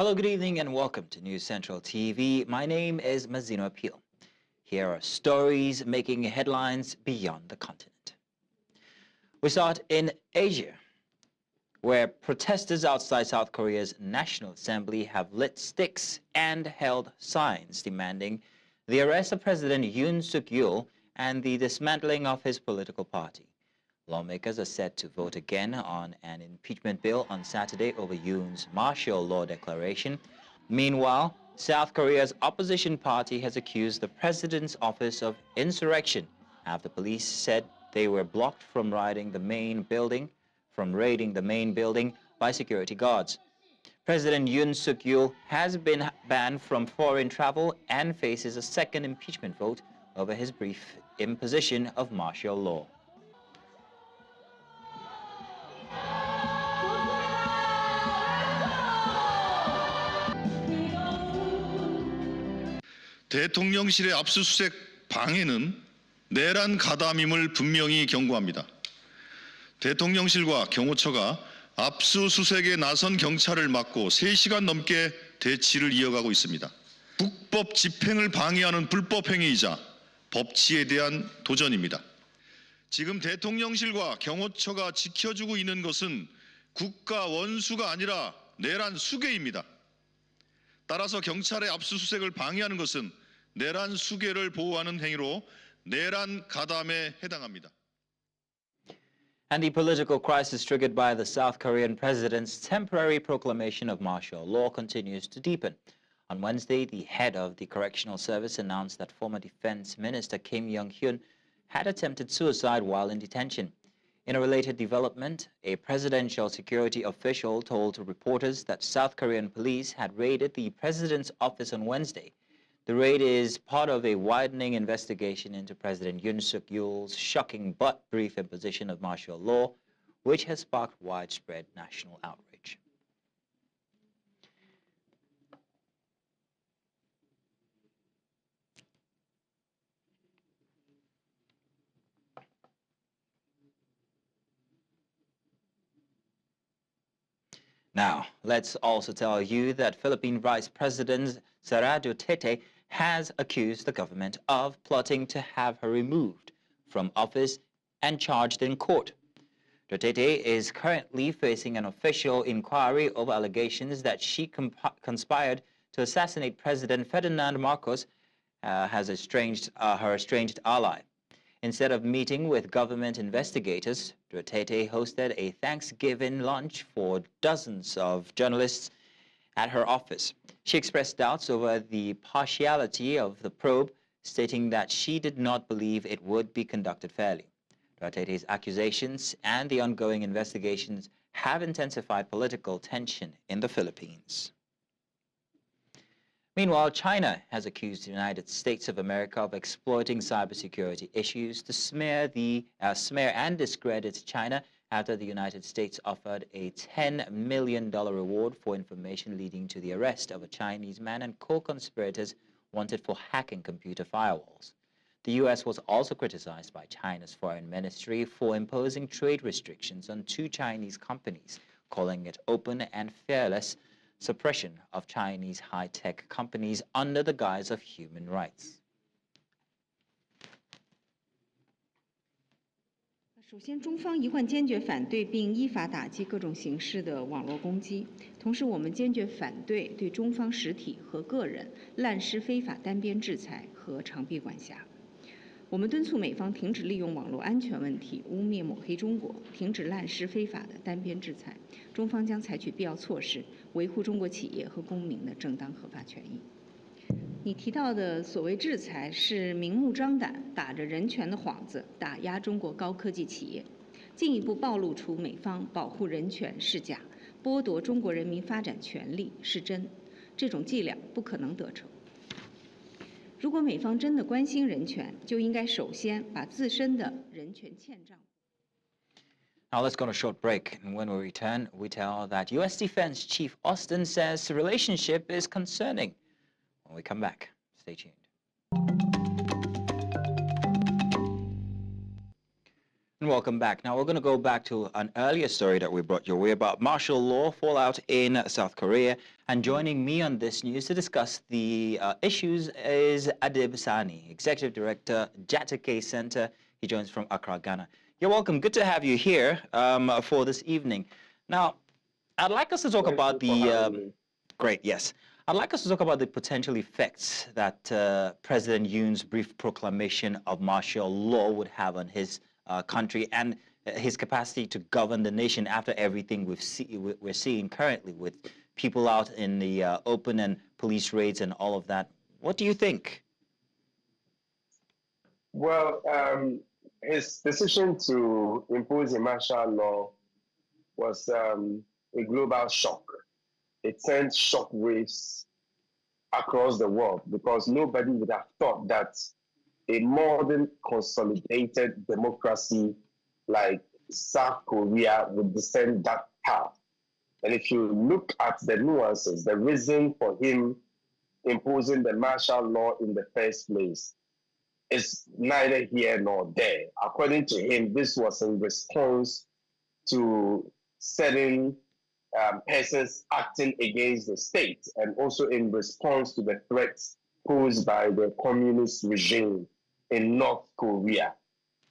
Hello, good evening, and welcome to News Central TV. My name is Mazino Appeal. Here are stories making headlines beyond the continent. We start in Asia, where protesters outside South Korea's National Assembly have lit sticks and held signs demanding the arrest of President Yoon Suk Yeol and the dismantling of his political party. Lawmakers are set to vote again on an impeachment bill on Saturday over Yoon's martial law declaration. Meanwhile, South Korea's opposition party has accused the president's office of insurrection after police said they were blocked from raiding the main building by security guards. President Yoon Suk Yeol has been banned from foreign travel and faces a second impeachment vote over his brief imposition of martial law. 대통령실의 압수수색 방해는 내란 가담임을 분명히 경고합니다. 대통령실과 경호처가 압수수색에 나선 경찰을 막고 3시간 넘게 대치를 이어가고 있습니다. 국법 집행을 방해하는 불법 행위이자 법치에 대한 도전입니다. 지금 대통령실과 경호처가 지켜주고 있는 것은 국가 원수가 아니라 내란 수괴입니다. 따라서 경찰의 압수수색을 방해하는 것은 내란 수괴를 보호하는 행위로 내란 가담에 해당합니다. And the political crisis triggered by the South Korean president's temporary proclamation of martial law continues to deepen. On Wednesday, the head of the Correctional Service announced that former Defence Minister Kim Yong-hyun had attempted suicide while in detention. In a related development, a presidential security official told reporters that South Korean police had raided the president's office on Wednesday. The raid is part of a widening investigation into President Yoon Suk Yeol's shocking but brief imposition of martial law, which has sparked widespread national outrage. Now, let's also tell you that Philippine Vice President Sara Duterte has accused the government of plotting to have her removed from office and charged in court. Duterte is currently facing an official inquiry over allegations that she conspired to assassinate President Ferdinand Marcos, her estranged ally. Instead of meeting with government investigators, Duterte hosted a Thanksgiving lunch for dozens of journalists at her office. She expressed doubts over the partiality of the probe, stating that she did not believe it would be conducted fairly. Duterte's accusations and the ongoing investigations have intensified political tension in the Philippines. Meanwhile, China has accused the United States of America of exploiting cybersecurity issues to smear and discredit China after the United States offered a $10 million reward for information leading to the arrest of a Chinese man and co-conspirators wanted for hacking computer firewalls. The U.S. was also criticized by China's foreign ministry for imposing trade restrictions on 2 Chinese companies, calling it open and fearless suppression of Chinese high-tech companies under the guise of human rights. 首先，中方一贯坚决反对并依法打击各种形式的网络攻击。同时，我们坚决反对对中方实体和个人滥施非法单边制裁和长臂管辖。我们敦促美方停止利用网络安全问题污蔑抹黑中国，停止滥施非法的单边制裁。中方将采取必要措施，维护中国企业和公民的正当合法权益。你提到的所谓制裁是明目张胆打着人权的幌子打压中国高科技企业，进一步暴露出美方保护人权是假，剥夺中国人民发展权利是真，这种伎俩不可能得逞。如果美方真的关心人权，就应该首先把自身的人权欠账。 Now let's go on a short break, and when we return, we tell that U.S. Defense Chief Austin says the relationship is concerning. When we come back, stay tuned. And welcome back. Now we're going to go back to an earlier story that we brought your way about martial law fallout in South Korea. And joining me on this news to discuss the issues is Adib Sani, Executive Director, Jatake Center. He joins from Accra, Ghana. You're welcome. Good to have you here for this evening. Now, I'd like us to talk about the great, yes. I'd like us to talk about the potential effects that President Yoon's brief proclamation of martial law would have on his country and his capacity to govern the nation after everything we're seeing currently with people out in the open and police raids and all of that. What do you think? Well, his decision to impose a martial law was a global shock. It sent shockwaves across the world because nobody would have thought that a modern consolidated democracy like South Korea would descend that path. And if you look at the nuances, the reason for him imposing the martial law in the first place is neither here nor there. According to him, this was in response to certain persons acting against the state and also in response to the threats posed by the communist regime in North Korea.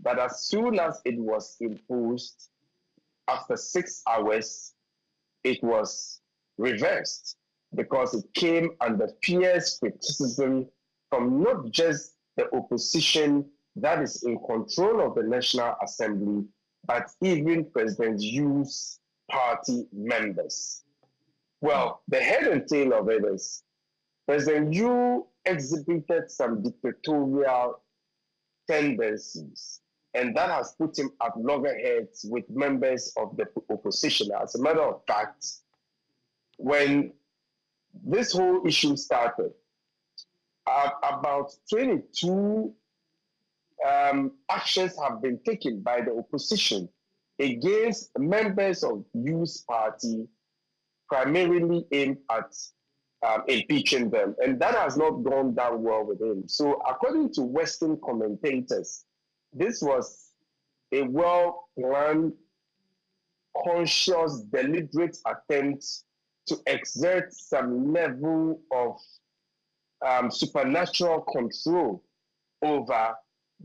But as soon as it was imposed, after 6 hours, it was reversed because it came under fierce criticism from not just the opposition that is in control of the National Assembly, but even President Yoon's party members. Well, the head and tail of it is President Yoon exhibited some dictatorial tendencies, and that has put him at loggerheads with members of the opposition. As a matter of fact, when this whole issue started, about 22 actions have been taken by the opposition against members of Yoon's party, primarily aimed at impeaching them. And that has not gone down well with him. So according to Western commentators, this was a well-planned, conscious, deliberate attempt to exert some level of supernatural control over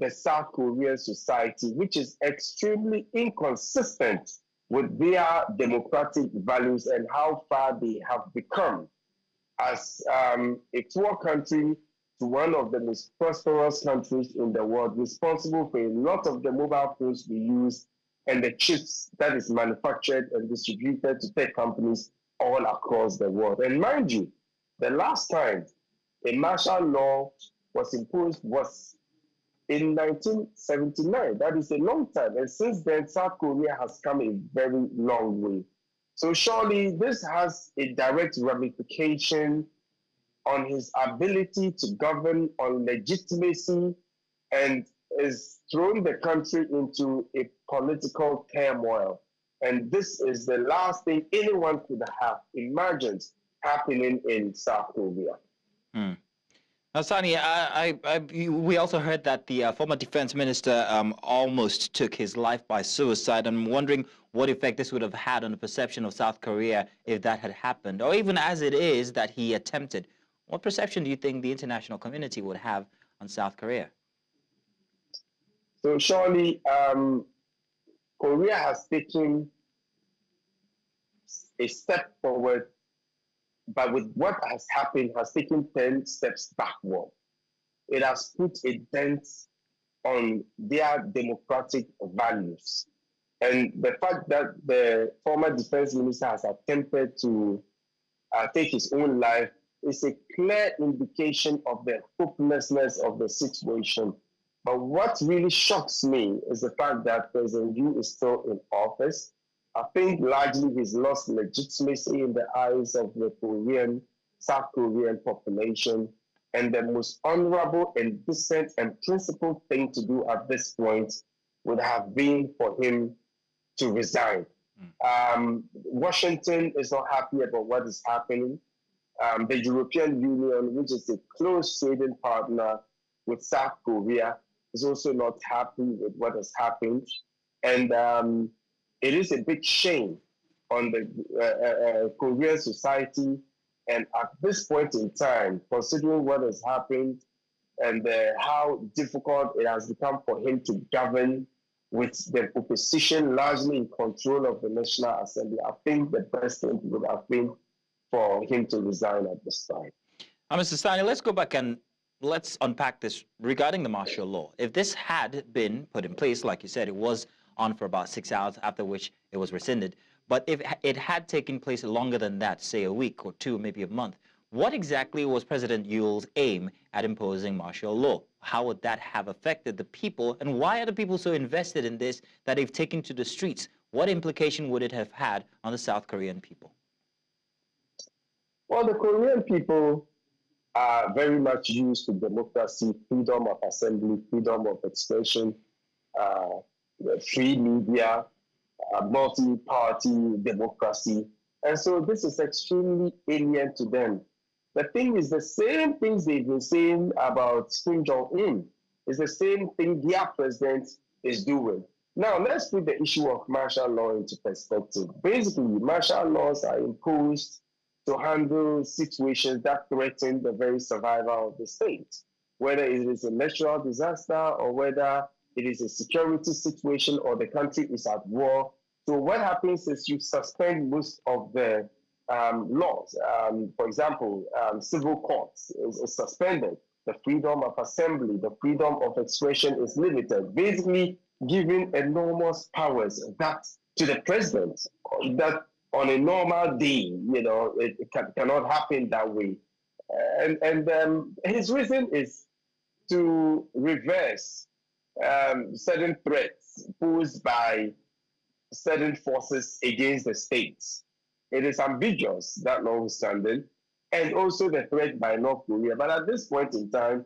the South Korean society, which is extremely inconsistent with their democratic values and how far they have become as a poor country to one of the most prosperous countries in the world, responsible for a lot of the mobile phones we use and the chips that is manufactured and distributed to tech companies all across the world. And mind you, the last time a martial law was imposed was in 1979. That is a long time. And since then, South Korea has come a very long way. So surely this has a direct ramification on his ability to govern, on legitimacy, and is throwing the country into a political turmoil. And this is the last thing anyone could have imagined happening in South Korea. Now, Sani, we also heard that the former defense minister almost took his life by suicide. I'm wondering what effect this would have had on the perception of South Korea if that had happened, or even as it is that he attempted. What perception do you think the international community would have on South Korea? So surely Korea has taken a step forward, but with what has happened, has taken 10 steps backward. It has put a dent on their democratic values. And the fact that the former defense minister has attempted to take his own life is a clear indication of the hopelessness of the situation. But what really shocks me is the fact that President Yoon is still in office. I think largely he's lost legitimacy in the eyes of the South Korean population. And the most honorable and decent and principled thing to do at this point would have been for him to resign. Washington is not happy about what is happening. The European Union, which is a close trading partner with South Korea, is also not happy with what has happened. And it is a big shame on the Korean society. And at this point in time, considering what has happened and how difficult it has become for him to govern with the opposition largely in control of the National Assembly, I think the best thing would have been for him to resign at this time. Mr. Sani, let's go back and let's unpack this regarding the martial law. If this had been put in place, like you said, it was on for about 6 hours, after which it was rescinded. But if it had taken place longer than that, say a week or two, maybe a month, what exactly was President Yool's aim at imposing martial law? How would that have affected the people? And why are the people so invested in this that they've taken to the streets? What implication would it have had on the South Korean people? Well, the Korean people are very much used to democracy, freedom of assembly, freedom of expression, free media, multi-party democracy. And so this is extremely alien to them. The thing is the same things they've been saying about Kim Jong-un. It's the same thing their president is doing. Now, let's put the issue of martial law into perspective. Basically, martial laws are imposed to handle situations that threaten the very survival of the state, whether it is a natural disaster or whether it is a security situation or the country is at war. So what happens is you suspend most of the laws. For example, civil courts is suspended. The freedom of assembly, the freedom of expression is limited, basically giving enormous powers that to the president that on a normal day, it cannot happen that way. And his reason is to reverse certain threats posed by certain forces against the states. It is ambiguous, that notwithstanding, and also the threat by North Korea. But at this point in time,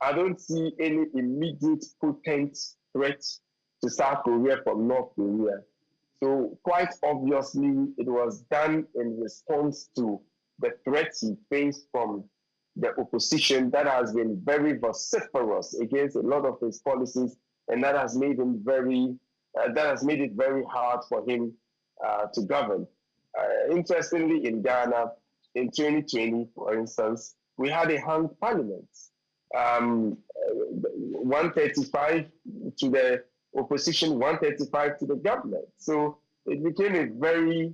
I don't see any immediate potent threat to South Korea from North Korea. So quite obviously, it was done in response to the threats he faced from the opposition that has been very vociferous against a lot of his policies, and that has made him it very hard for him to govern. Interestingly, in Ghana, in 2020, for instance, we had a hung parliament, 135 to the opposition, 135 to the government. So it became a very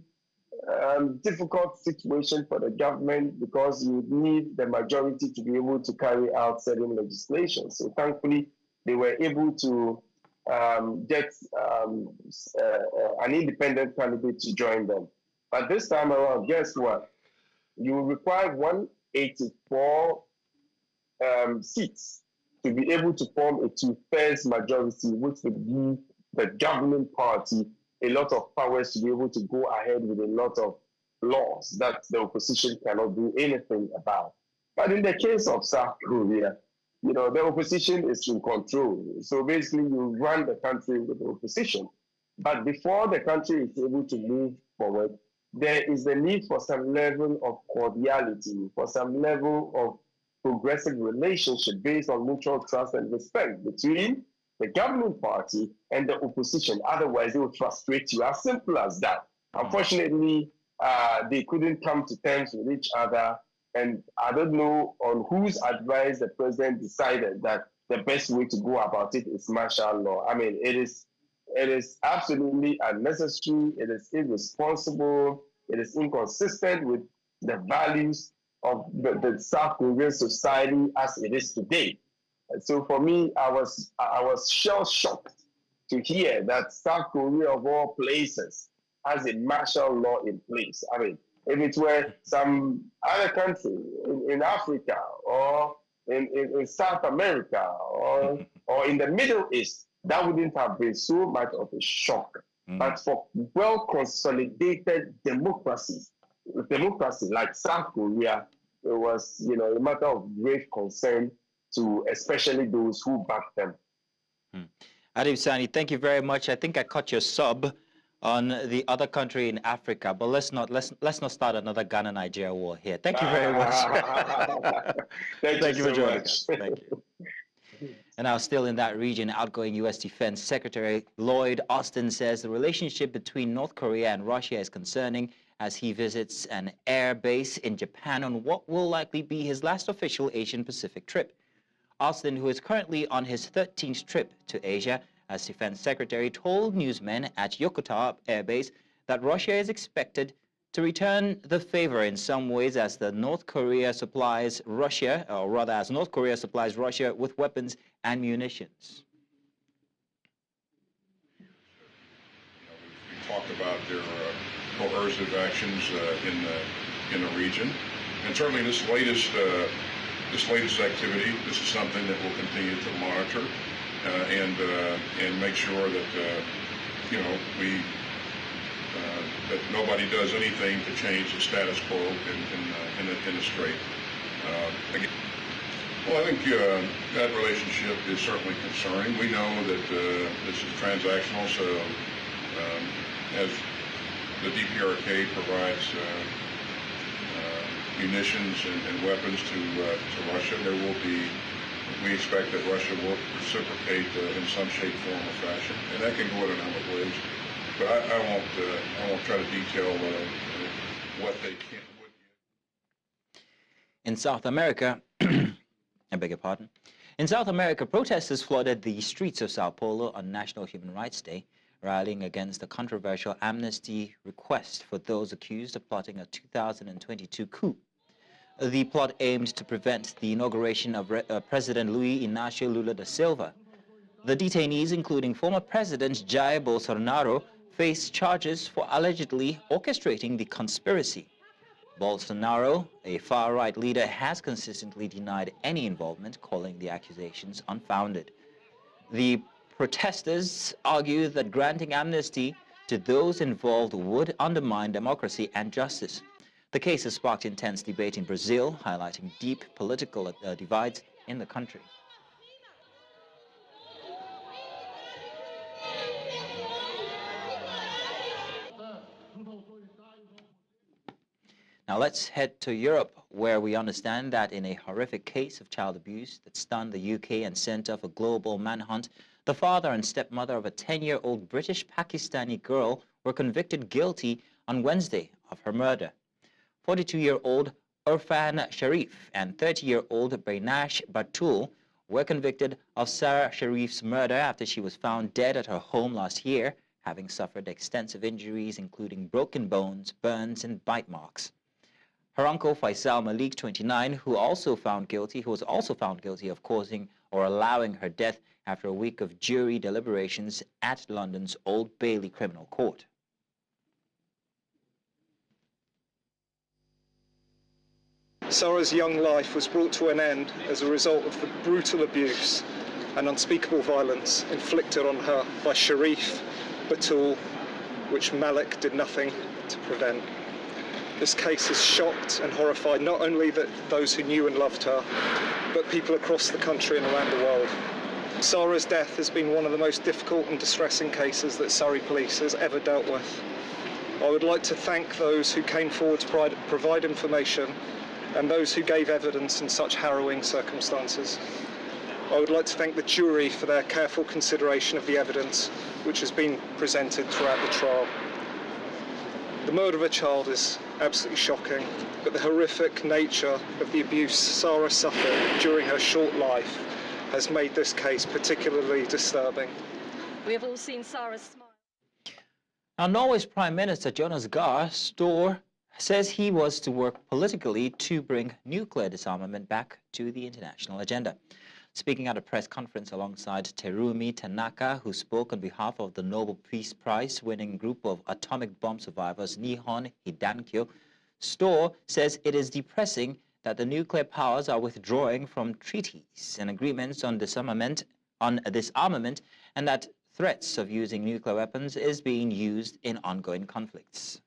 difficult situation for the government because you need the majority to be able to carry out certain legislation. So thankfully, they were able to get an independent candidate to join them. But this time around, guess what? You require 184 seats to be able to form a two-thirds majority, which would give the governing party a lot of powers to be able to go ahead with a lot of laws that the opposition cannot do anything about. But in the case of South Korea, the opposition is in control. So basically, you run the country with the opposition. But before the country is able to move forward, there is the need for some level of cordiality, for some level of progressive relationship based on mutual trust and respect between the governing party and the opposition. Otherwise, they will frustrate you. As simple as that. Unfortunately, they couldn't come to terms with each other. And I don't know on whose advice the president decided that the best way to go about it is martial law. I mean, it is absolutely unnecessary. It is irresponsible. It is inconsistent with the values of the South Korean society as it is today. And so for me, I was shell-shocked to hear that South Korea, of all places, has a martial law in place. I mean, if it were some other country in Africa or in South America or in the Middle East, that wouldn't have been so much of a shock. But for well-consolidated democracy like South Korea, it was a matter of grave concern to especially those who backed them. Adib Sani, thank you very much. I think I caught your sub on the other country in Africa, but let's not start another Ghana-Nigeria war here. Thank you very much. Thank you for so joining much. us. Thank you. And now still in that region, outgoing U.S. Defense Secretary Lloyd Austin says the relationship between North Korea and Russia is concerning as he visits an air base in Japan on what will likely be his last official Asian-Pacific trip. Austin, who is currently on his 13th trip to Asia as Defense Secretary, told newsmen at Yokota Air Base that Russia is expected to return the favor in some ways as North Korea supplies Russia with weapons and munitions. We talked about their coercive actions in the region, and certainly this latest activity. This is something that we'll continue to monitor and make sure that that nobody does anything to change the status quo in the Strait. Again, well, I think that relationship is certainly concerning. We know that this is transactional, so as the DPRK provides munitions and weapons to Russia, we expect that Russia will reciprocate in some shape, form, or fashion, and that can go in a number of ways. But I won't try to detail what they can. In South America, I beg your pardon. In South America, protesters flooded the streets of Sao Paulo on National Human Rights Day, rallying against the controversial amnesty request for those accused of plotting a 2022 coup. The plot aimed to prevent the inauguration of President Luiz Inácio Lula da Silva. The detainees, including former President Jair Bolsonaro, face charges for allegedly orchestrating the conspiracy. Bolsonaro, a far-right leader, has consistently denied any involvement, calling the accusations unfounded. The protesters argue that granting amnesty to those involved would undermine democracy and justice. The case has sparked intense debate in Brazil, highlighting deep political divides in the country. Now let's head to Europe, where we understand that in a horrific case of child abuse that stunned the UK and sent off a global manhunt, the father and stepmother of a 10-year-old British-Pakistani girl were convicted guilty on Wednesday of her murder. 42-year-old Irfan Sharif and 30-year-old Bainash Batul were convicted of Sarah Sharif's murder after she was found dead at her home last year, having suffered extensive injuries including broken bones, burns and bite marks. Her uncle Faisal Malik, 29, who was also found guilty of causing or allowing her death after a week of jury deliberations at London's Old Bailey Criminal Court. Sarah's young life was brought to an end as a result of the brutal abuse and unspeakable violence inflicted on her by Sharif Batul, which Malik did nothing to prevent. This case has shocked and horrified not only those who knew and loved her, but people across the country and around the world. Sarah's death has been one of the most difficult and distressing cases that Surrey Police has ever dealt with. I would like to thank those who came forward to provide information and those who gave evidence in such harrowing circumstances. I would like to thank the jury for their careful consideration of the evidence which has been presented throughout the trial. The murder of a child is absolutely shocking, but the horrific nature of the abuse Sarah suffered during her short life has made this case particularly disturbing. We have all seen Sarah's smile. Now, Norway's Prime Minister Jonas Gahr Støre says he was to work politically to bring nuclear disarmament back to the international agenda. Speaking at a press conference alongside Terumi Tanaka, who spoke on behalf of the Nobel Peace Prize-winning group of atomic bomb survivors Nihon Hidankyo, Støre says it is depressing that the nuclear powers are withdrawing from treaties and agreements on disarmament, and that threats of using nuclear weapons is being used in ongoing conflicts.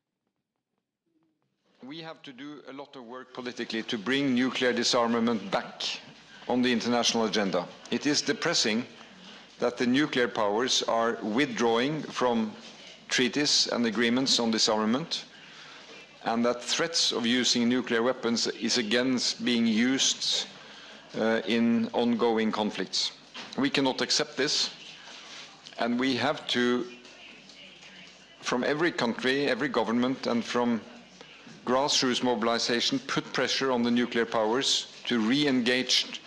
We have to do a lot of work politically to bring nuclear disarmament back on the international agenda. It is depressing that the nuclear powers are withdrawing from treaties and agreements on disarmament, and that threats of using nuclear weapons is again being used in ongoing conflicts. We cannot accept this, and we have to, from every country, every government, and from grassroots mobilization, put pressure on the nuclear powers to re-engage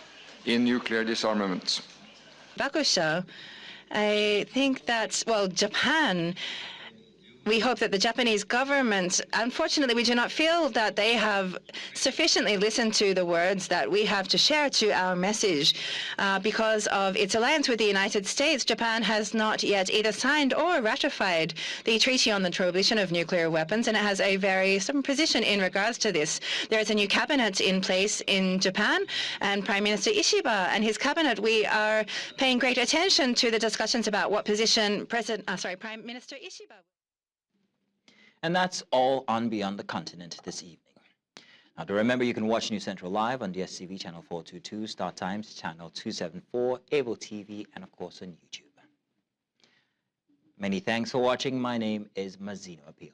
in nuclear disarmament. Bakusha, I think that, well, Japan, we hope that the Japanese government, unfortunately, we do not feel that they have sufficiently listened to the words that we have to share to our message. Because of its alliance with the United States, Japan has not yet either signed or ratified the Treaty on the Prohibition of Nuclear Weapons, and it has a very stubborn position in regards to this. There is a new cabinet in place in Japan, and Prime Minister Ishiba and his cabinet, we are paying great attention to the discussions about what position Prime Minister Ishiba. And that's all on Beyond the Continent this evening. Now, to remember, you can watch News Central live on DSTV channel 422, Star Times channel 274, Able TV, and of course on YouTube. Many thanks for watching. My name is Mazino Appeal.